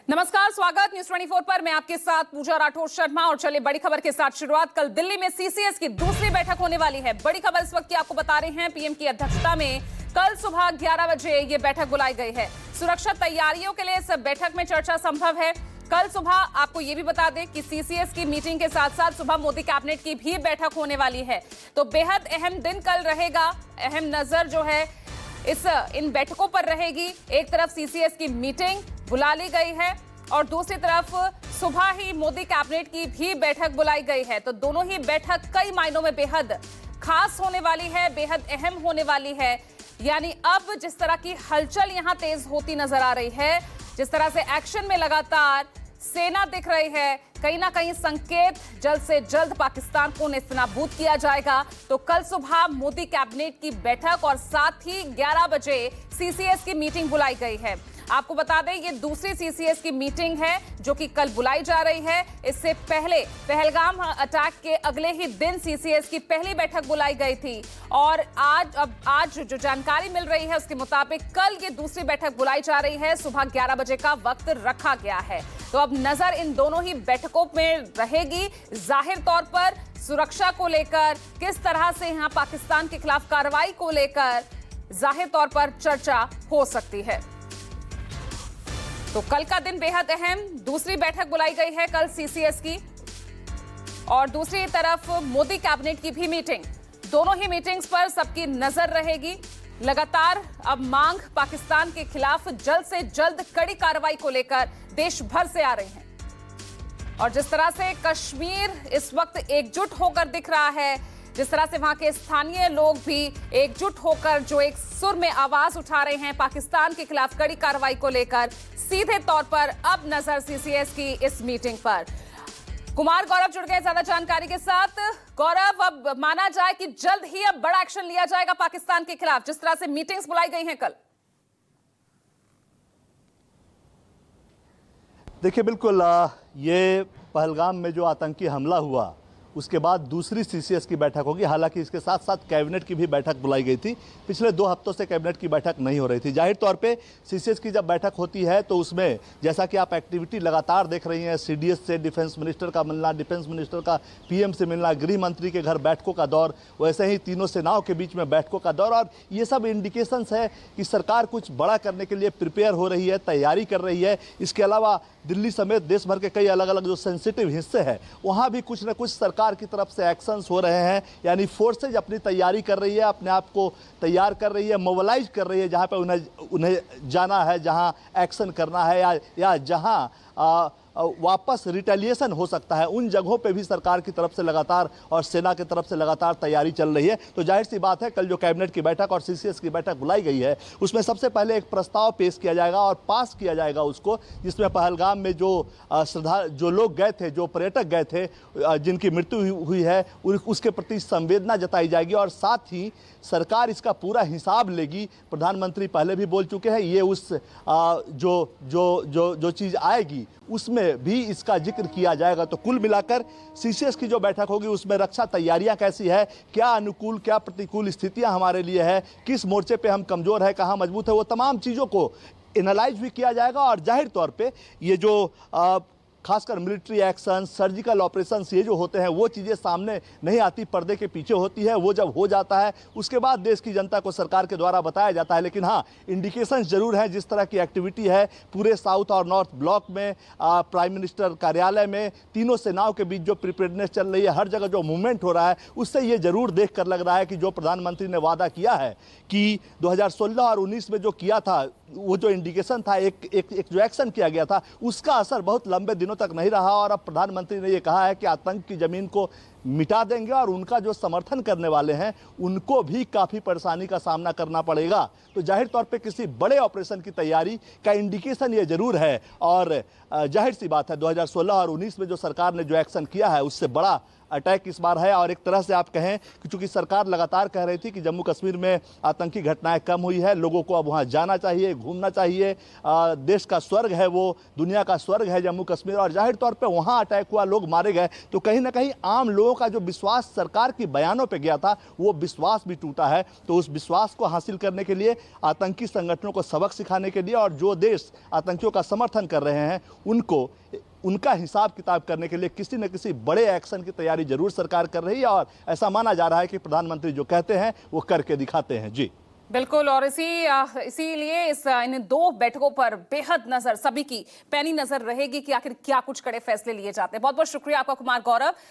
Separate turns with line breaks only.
नमस्कार, स्वागत न्यूज 24 पर। मैं आपके साथ पूजा राठौर शर्मा और चले बड़ी खबर के साथ शुरुआत। कल दिल्ली में सीसीएस की दूसरी बैठक होने वाली है। बड़ी खबर इस वक्त की आपको बता रहे हैं। पीएम की अध्यक्षता में कल सुबह 11 बजे ये बैठक बुलाई गई है। सुरक्षा तैयारियों के लिए इस बैठक में चर्चा संभव है। कल सुबह आपको ये भी बता दें कि सीसीएस की मीटिंग के साथ साथ सुबह मोदी कैबिनेट की भी बैठक होने वाली है। तो बेहद अहम दिन कल रहेगा। अहम नजर जो है इन बैठकों पर रहेगी। एक तरफ सीसीएस की मीटिंग बुला ली गई है और दूसरी तरफ सुबह ही मोदी कैबिनेट की भी बैठक बुलाई गई है। तो दोनों ही बैठक कई मायनों में बेहद खास होने वाली है, बेहद अहम होने वाली है। यानी अब जिस तरह की हलचल यहां तेज होती नजर आ रही है, जिस तरह से एक्शन में लगातार सेना दिख रही है, कहीं ना कहीं संकेत जल्द से जल्द पाकिस्तान को नेस्तनाबूद किया जाएगा। तो कल सुबह मोदी कैबिनेट की बैठक और साथ ही 11 बजे सीसीएस की मीटिंग बुलाई गई है। आपको बता दें ये दूसरी सीसीएस की मीटिंग है जो कि कल बुलाई जा रही है। इससे पहले पहलगाम अटैक के अगले ही दिन सीसीएस की पहली बैठक बुलाई गई थी और आज जो जानकारी मिल रही है उसके मुताबिक कल ये दूसरी बैठक बुलाई जा रही है। सुबह 11 बजे का वक्त रखा गया है। तो अब नजर इन दोनों ही बैठकों में रहेगी। जाहिर तौर पर सुरक्षा को लेकर, किस तरह से यहां पाकिस्तान के खिलाफ कार्रवाई को लेकर जाहिर तौर पर चर्चा हो सकती है। तो कल का दिन बेहद अहम, दूसरी बैठक बुलाई गई है कल सीसीएस की और दूसरी तरफ मोदी कैबिनेट की भी मीटिंग। दोनों ही मीटिंग्स पर सबकी नजर रहेगी। लगातार अब मांग पाकिस्तान के खिलाफ जल्द से जल्द कड़ी कार्रवाई को लेकर देश भर से आ रही है और जिस तरह से कश्मीर इस वक्त एकजुट होकर दिख रहा है, जिस तरह से वहां के स्थानीय लोग भी एकजुट होकर जो एक सुर में आवाज उठा रहे हैं पाकिस्तान के खिलाफ कड़ी कार्रवाई को लेकर, सीधे तौर पर अब नजर सीसीएस की इस मीटिंग पर। कुमार गौरव जुड़ गए ज्यादा जानकारी के साथ। गौरव, अब माना जाए कि जल्द ही अब बड़ा एक्शन लिया जाएगा पाकिस्तान के खिलाफ, जिस तरह से मीटिंग्स बुलाई गई हैं कल।
देखिए, बिल्कुल ये पहलगाम में जो आतंकी हमला हुआ उसके बाद दूसरी सीसीएस की बैठक होगी। हालांकि इसके साथ साथ कैबिनेट की भी बैठक बुलाई गई थी। पिछले 2 हफ्तों से कैबिनेट की बैठक नहीं हो रही थी। जाहिर तौर पे सीसीएस की जब बैठक होती है तो उसमें जैसा कि आप एक्टिविटी लगातार देख रही हैं, सीडीएस से डिफेंस मिनिस्टर का मिलना, डिफेंस मिनिस्टर का पीएम से मिलना, गृह मंत्री के घर बैठकों का दौर, वैसे ही तीनों सेनाओं के बीच में बैठकों का दौर, और ये सब इंडिकेशंस है कि सरकार कुछ बड़ा करने के लिए प्रिपेयर हो रही है, तैयारी कर रही है। इसके अलावा दिल्ली समेत देश भर के कई अलग अलग जो सेंसिटिव हिस्से हैं वहाँ भी कुछ न कुछ सरकार की तरफ से एक्शंस हो रहे हैं। यानी फोर्सेज अपनी तैयारी कर रही है, अपने आप को तैयार कर रही है, मोबिलाइज कर रही है जहाँ पे उन्हें जाना है, जहाँ एक्शन करना है या जहाँ वापस रिटेलिएशन हो सकता है, उन जगहों पे भी सरकार की तरफ से लगातार और सेना की तरफ से लगातार तैयारी चल रही है। तो जाहिर सी बात है कल जो कैबिनेट की बैठक और सीसीएस की बैठक बुलाई गई है उसमें सबसे पहले एक प्रस्ताव पेश किया जाएगा और पास किया जाएगा उसको, जिसमें पहलगाम में जो लोग गए थे, जो पर्यटक गए थे, जिनकी मृत्यु हुई है, उसके प्रति संवेदना जताई जाएगी और साथ ही सरकार इसका पूरा हिसाब लेगी। प्रधानमंत्री पहले भी बोल चुके हैं, ये उस जो चीज़ आएगी उसमें भी इसका जिक्र किया जाएगा। तो कुल मिलाकर सीसीएस की जो बैठक होगी उसमें रक्षा तैयारियां कैसी है, क्या अनुकूल क्या प्रतिकूल स्थितियां हमारे लिए है, किस मोर्चे पे हम कमजोर है, कहां मजबूत है, वो तमाम चीज़ों को एनालाइज भी किया जाएगा। और जाहिर तौर पे ये जो खासकर मिलिट्री एक्शन, सर्जिकल ऑपरेशंस, ये जो होते हैं वो चीज़ें सामने नहीं आती, पर्दे के पीछे होती है। वो जब हो जाता है उसके बाद देश की जनता को सरकार के द्वारा बताया जाता है। लेकिन हाँ, इंडिकेशंस जरूर हैं। जिस तरह की एक्टिविटी है पूरे साउथ और नॉर्थ ब्लॉक में, प्राइम मिनिस्टर कार्यालय में, तीनों सेनाओं के बीच जो प्रिपेयर्डनेस चल रही है, हर जगह जो मूवमेंट हो रहा है, उससे ये जरूर देख कर लग रहा है कि जो प्रधानमंत्री ने वादा किया है कि 2016 और 19 में जो किया था, वो जो इंडिकेशन था, एक जो एक्शन किया गया था, उसका असर बहुत लंबे दिनों तक नहीं रहा। और अब प्रधानमंत्री ने ये कहा है कि आतंक की जमीन को मिटा देंगे और उनका जो समर्थन करने वाले हैं उनको भी काफ़ी परेशानी का सामना करना पड़ेगा। तो जाहिर तौर पे किसी बड़े ऑपरेशन की तैयारी का इंडिकेशन ये जरूर है। और जाहिर सी बात है 2016 और 19 में जो सरकार ने जो एक्शन किया है उससे बड़ा अटैक इस बार है। और एक तरह से आप कहें कि चूंकि सरकार लगातार कह रही थी कि जम्मू कश्मीर में आतंकी घटनाएं कम हुई है, लोगों को अब वहां जाना चाहिए, घूमना चाहिए, देश का स्वर्ग है वो, दुनिया का स्वर्ग है जम्मू कश्मीर, और जाहिर तौर पे वहां अटैक हुआ, लोग मारे गए, तो कहीं ना कहीं आम लोगों का जो विश्वास सरकार के बयानों पे गया था वो विश्वास भी टूटा है। तो उस विश्वास को हासिल करने के लिए, आतंकी संगठनों को सबक सिखाने के लिए और जो देश आतंकियों का समर्थन कर रहे हैं उनको उनका हिसाब किताब करने के लिए किसी न किसी बड़े एक्शन की तैयारी जरूर सरकार कर रही है और ऐसा माना जा रहा है कि प्रधानमंत्री जो कहते हैं वो करके दिखाते हैं। जी
बिल्कुल, और इसीलिए इन दो बैठकों पर बेहद नजर सभी की पैनी नजर रहेगी कि आखिर क्या कुछ कड़े फैसले लिए जाते हैं। बहुत बहुत शुक्रिया आपका कुमार गौरव।